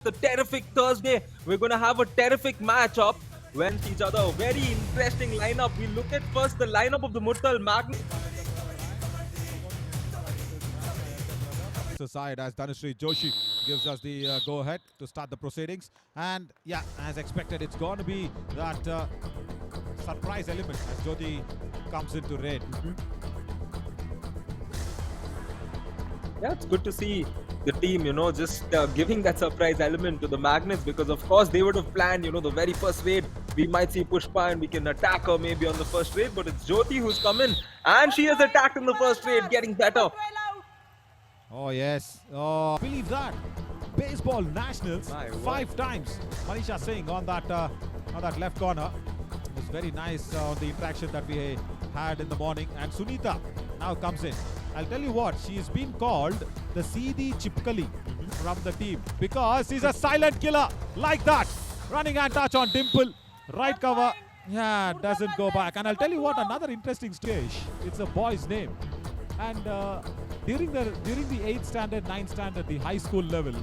The terrific Thursday. We're going to have a terrific matchup when each other. A very interesting lineup. We look at first the lineup of the Murthal Magnets. Side as Dhanashree Joshi gives us the go-ahead to start the proceedings, and yeah, as expected, it's going to be that surprise element as Jyoti comes into red. Yeah, it's good to see the team, just giving that surprise element to the Magnets, because of course they would have planned, the very first raid. We might see Pushpa and we can attack her maybe on the first raid, but it's Jyoti who's come in and she has attacked in the first raid, getting better. Oh yes, oh, believe that. Baseball Nationals 5 times. Manisha Singh on that left corner. It was very nice on the interaction that we had in the morning. And Sunita now comes in. I'll tell you what, she's been called the CD Chipkali from the team because she's a silent killer like that. Running and touch on Dimple. Right cover. Yeah, doesn't go back. And I'll tell you what, another interesting stage. It's a boy's name. And during the 8th standard, 9th standard, the high school level,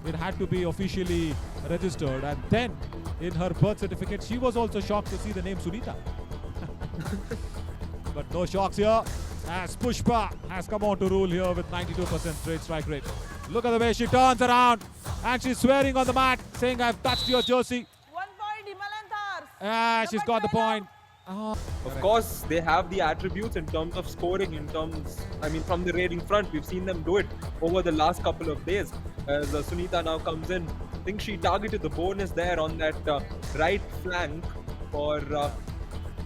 it had to be officially registered. And then in her birth certificate, she was also shocked to see the name Sunita. But no shocks here, as Pushpa has come on to rule here with 92% straight strike rate. Look at the way she turns around and she's swearing on the mat, saying, "I've touched your jersey." 1 point, Himalayan Tahrs. Ah, she's got the point. Of course, they have the attributes in terms of scoring, from the raid in front. We've seen them do it over the last couple of days. As Sunita now comes in, I think she targeted the bonus there on that right flank for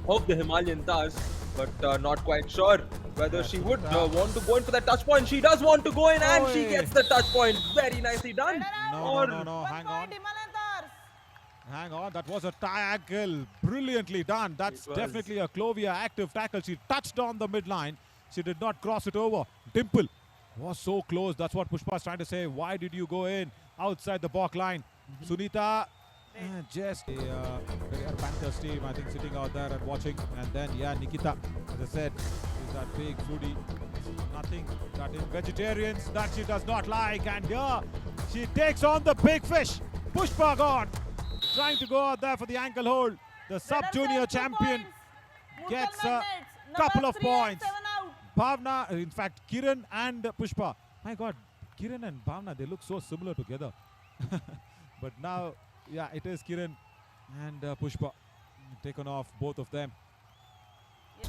of the Himalayan Tahrs, but not quite sure whether she would want to go in for that touch point. She does want to go in and she gets the touch point. Very nicely done. No, hang on. Hang on, that was a tackle. Brilliantly done. That's definitely a Clovia active tackle. She touched on the midline. She did not cross it over. Dimple was so close. That's what Pushpa is trying to say. Why did you go in outside the balk line? Sunita just the Periyar Panthers team, I think, sitting out there and watching. And then, yeah, Nikita, as I said, is that big foodie. Nothing that in vegetarians that she does not like. And here, she takes on the big fish. Pushpa gone. Trying to go out there for the ankle hold. The sub-junior champion gets a couple of points. Bhavna, in fact, Kiran and Pushpa. My God, Kiran and Bhavna, they look so similar together. But now, yeah, it is Kiran and Pushpa. Taken off both of them.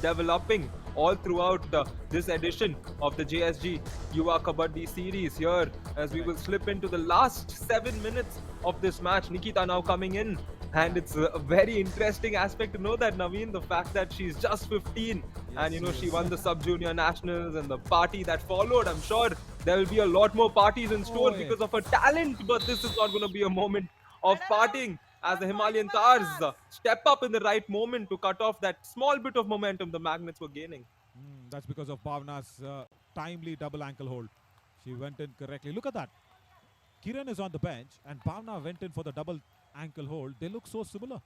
Developing all throughout this edition of the JSG Yuva Kabaddi series here, as we will slip into the last 7 minutes of this match. Nikita now coming in, and it's a very interesting aspect to know that, Naveen, the fact that she's just 15 and she won the sub-junior nationals and the party that followed. I'm sure there will be a lot more parties in store because of her talent, but this is not going to be a moment of partying, as the Himalayan Tahrs step up in the right moment to cut off that small bit of momentum the Magnets were gaining. That's because of Bhavna's timely double ankle hold. She went in correctly. Look at that. Kiran is on the bench and Bhavna went in for the double ankle hold. They look so similar.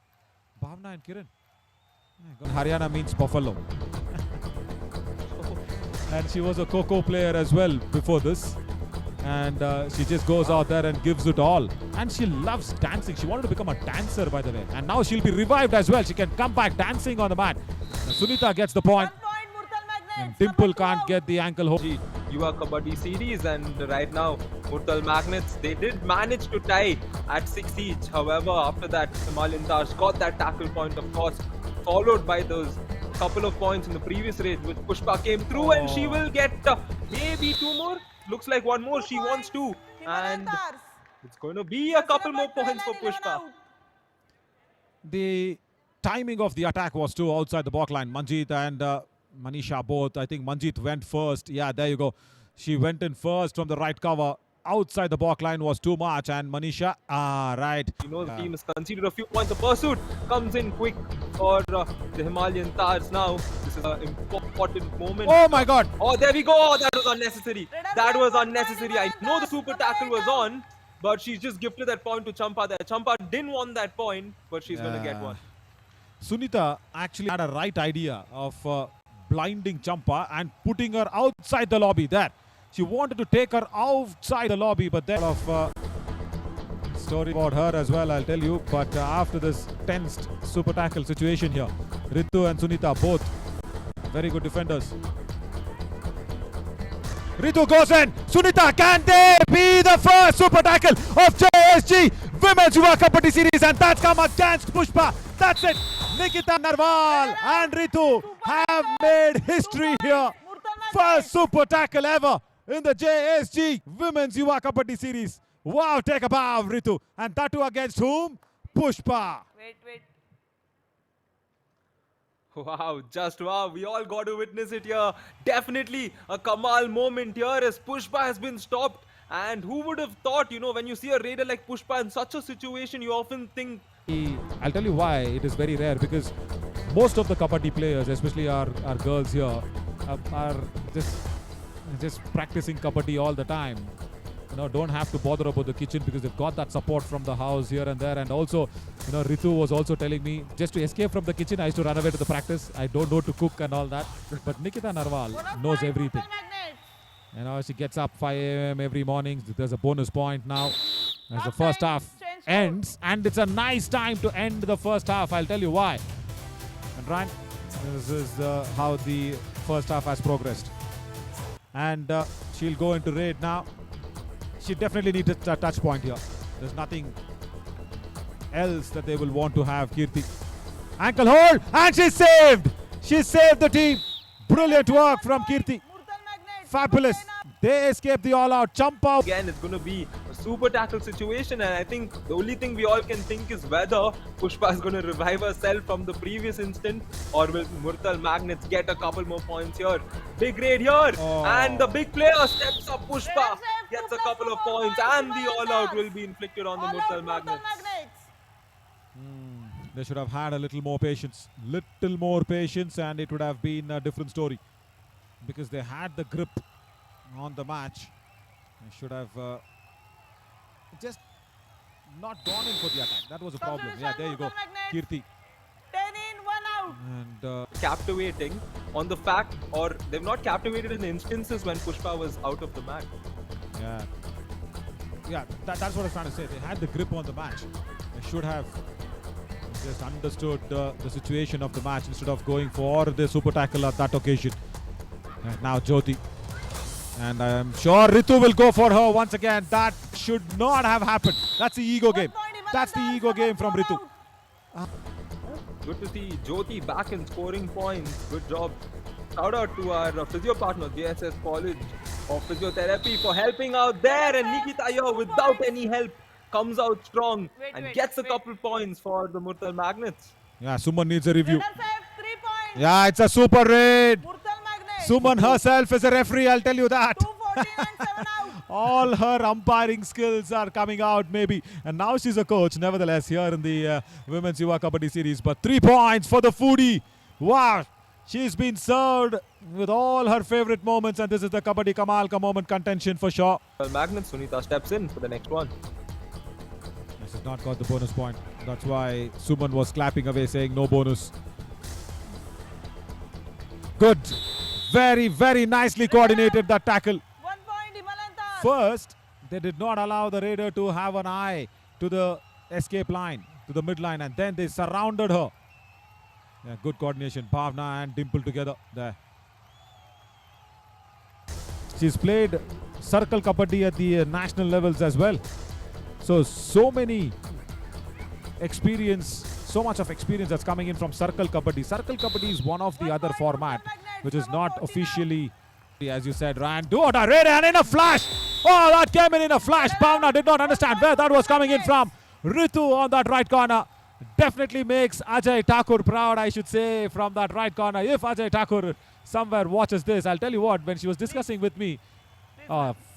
Bhavna and Kiran. Haryana means buffalo. And she was a Coco player as well before this. And she just goes out there and gives it all. And she loves dancing. She wanted to become a dancer, by the way. And now she'll be revived as well. She can come back dancing on the mat. Sunita gets the point. 1 point, Murthal Magnets. And Dimple can't get the ankle hold. Yuva Kabaddi series, and right now Murthal Magnets, they did manage to tie at 6 each. However, after that, Himalayan Tahrs got that tackle point, of course, followed by those couple of points in the previous raid, which Pushpa came through, and she will get maybe 2 more. Looks like 1 more. She wants 2, and it's going to be a couple more points for Pushpa. The timing of the attack was too outside the balk line. Manjeet and Manisha both. I think Manjeet went first. Yeah, there you go. She went in first from the right cover. Outside the balk line was too much, and Manisha, right. The team has conceded a few points. The pursuit comes in quick for the Himalayan Tahrs now. This is an important moment. Oh my God! Oh, there we go. Oh, that was unnecessary. That was unnecessary. I know the super tackle was on, but she's just gifted that point to Champa there. Champa didn't want that point, but she's going to get one. Sunita actually had a right idea of blinding Champa and putting her outside the lobby there. She wanted to take her outside the lobby, but then story about her as well, I'll tell you. But after this tensed super tackle situation here, Ritu and Sunita both very good defenders. Ritu goes in. Sunita, can they be the first super tackle of JSG Women's Yuva Kabaddi Series? And that's come against Pushpa. That's it. Nikita Narwal and Ritu have made history here. First super tackle ever in the JSG Women's Yuva Kabaddi Series. Wow, take a bow, Ritu. And that too against whom? Pushpa. Wait. Wow, just wow. We all got to witness it here. Definitely a Kamal moment here as Pushpa has been stopped. And who would have thought, when you see a raider like Pushpa in such a situation, you often think... I'll tell you why it is very rare, because most of the Kabaddi players, especially our girls here, are just practicing Kabaddi all the time. Don't have to bother about the kitchen because they've got that support from the house here and there. And also, Ritu was also telling me, just to escape from the kitchen, I used to run away to the practice. I don't know to cook and all that. But Nikita Narwal knows everything. She gets up 5 a.m. every morning. There's a bonus point now as the first half ends. And it's a nice time to end the first half. I'll tell you why. And Ryan, this is how the first half has progressed. And she'll go into raid now. She definitely needs a touch point here. There's nothing else that they will want to have. Kirti. Ankle hold, and she's saved. She saved the team. Brilliant work from Kirti. Fabulous. They escape the all-out jump out. Again, it's going to be a super tackle situation, and I think the only thing we all can think is whether Pushpa is going to revive herself from the previous instant, or will Murthal Magnets get a couple more points here. Big raid here, and the big player steps up. Pushpa gets a couple of points, and the all-out will be inflicted on the Murthal Magnets. They should have had a little more patience, and it would have been a different story, because they had the grip on the match. They should have just not gone in for the attack. That was a problem. Yeah, there you go. Kirti. 10 in, 1 out. And captivating on the fact, or they've not captivated in instances when Pushpa was out of the match. Yeah, that's what I was trying to say. They had the grip on the match. They should have just understood the situation of the match instead of going for the super tackle at that occasion. And now Jyoti. And I'm sure Ritu will go for her once again. That should not have happened. That's the ego game. That's the ego game from Ritu. Good to see Jyoti back in scoring points. Good job. Shout out to our physio partner, JSS College of Physiotherapy, for helping out there. And Nikita here, without any help, comes out strong and gets a couple points for the Murthal Magnets. Yeah, Suman needs a review. 3 points. Yeah, it's a super raid. Murthal Magnets. Suman herself is a referee, I'll tell you that. 214 and 7 out. All her umpiring skills are coming out maybe. And now she's a coach, nevertheless, here in the Women's Yuva Kabaddi Series. But 3 points for the foodie. Wow. She's been served with all her favorite moments. And this is the Kabaddi Kamal Ka moment contention for sure. Magnets, Sunita steps in for the next one. This has not got the bonus point. That's why Suman was clapping away saying no bonus. Good. Very, very nicely coordinated that tackle. 1 point, Himalayan Tahrs. First, they did not allow the raider to have an eye to the escape line, to the midline, and then they surrounded her. Yeah, good coordination. Bhavna and Dimple together there. She's played circle kabaddi at the national levels as well. So many experience, so much of experience that's coming in from circle kabaddi. Circle kabaddi is one of the other format which is not officially, as you said, Ryan. Do it, raid, and in a flash. Oh, that came in a flash. Bhavna did not understand where that was coming in from. Ritu on that right corner definitely makes Ajay Thakur proud, I should say, from that right corner. If Ajay Thakur somewhere watches this, I'll tell you what, when she was discussing with me,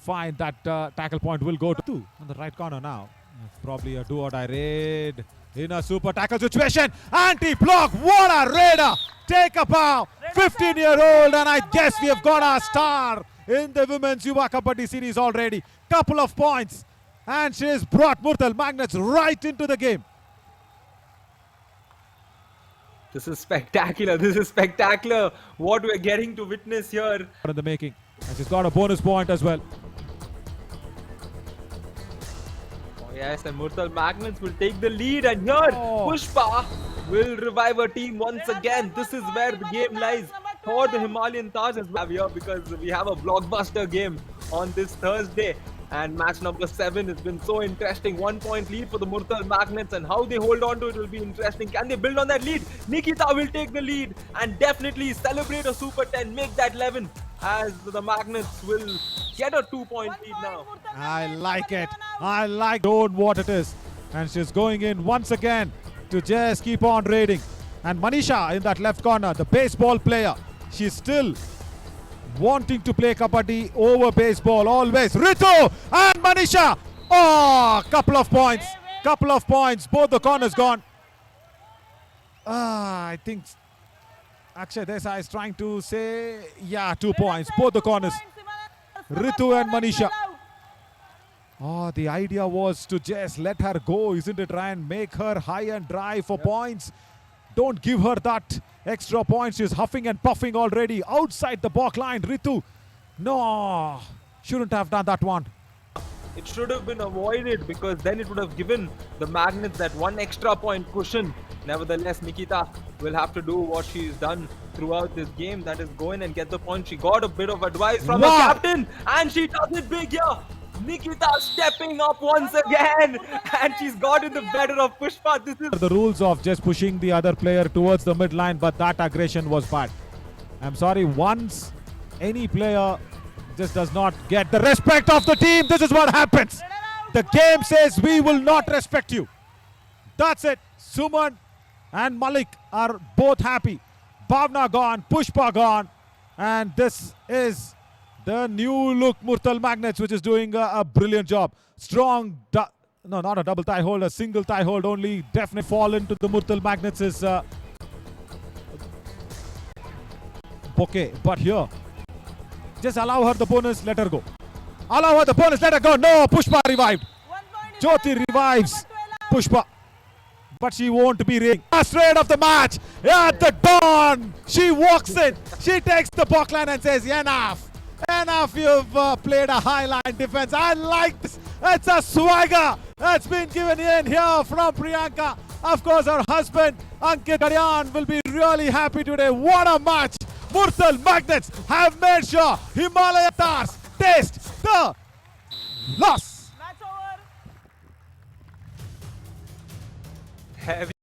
fine, that tackle point will go to on the right corner now. It's probably a do-or-die raid in a super tackle situation. Anti-block, what a raider! Take a bow, 15-year-old, and I guess we have got our star in the Women's Yuva Kabaddi Series already. Couple of points, and she has brought Murthal Magnets right into the game. This is spectacular. This is spectacular. What we're getting to witness here. In the making. And she's got a bonus point as well. Yes, and Murthal Magnets will take the lead, and here Oh. Pushpa will revive her team once again. This is where the game lies for the Himalayan Tahrs as well here, because we have a blockbuster game on this Thursday. And match number 7 has been so interesting. 1 point lead for the Murthal Magnets, and how they hold on to it will be interesting. Can they build on that lead? Nikita will take the lead and definitely celebrate a Super 10, make that 11, as the Magnets will get a 2-point lead now. I like it. I like what it is. And she's going in once again to just keep on raiding. And Manisha in that left corner, the baseball player. She's still wanting to play kabaddi over baseball always. Ritu and Manisha. Oh, couple of points. Couple of points. Both the corners gone. I think Akshay Desai is trying to say, yeah, 2 points. Both the corners. Ritu and Manisha. Oh, the idea was to just let her go, isn't it, Ryan? Make her high and dry for points. Don't give her that extra points. She's huffing and puffing already outside the back line. Ritu, no, shouldn't have done that one. It should have been avoided, because then it would have given the Magnets that 1 extra point cushion. Nevertheless, Nikita will have to do what she's done throughout this game, that is go in and get the point. She got a bit of advice from the captain, and she does it big here. Nikita stepping up once again, and she's gotten the better of Pushpa. This is the rules of just pushing the other player towards the midline, but that aggression was bad. I'm sorry, once any player just does not get the respect of the team, this is what happens. The game says we will not respect you. That's it. Suman and Malik are both happy. Bhavna gone, Pushpa gone, and this is the new look Murthal Magnets, which is doing a brilliant job. Strong, no, not a double tie hold, a single tie hold only. Definitely fall into the Murthal Magnets is bouquet. But here, just allow her the bonus, let her go. Allow her the bonus, let her go. No, Pushpa revived. Jyoti revives Pushpa, but she won't be ring. Last raid of the match at the dawn. She walks in, she takes the back line and says, enough. Enough, you've played a high line defense. I like this. It's a swagger that's been given in here from Priyanka. Of course, her husband, Ankit Karyan, will be really happy today. What a match. Murthal Magnets have made sure Himalayan Tahrs taste the loss. Match over. heavy.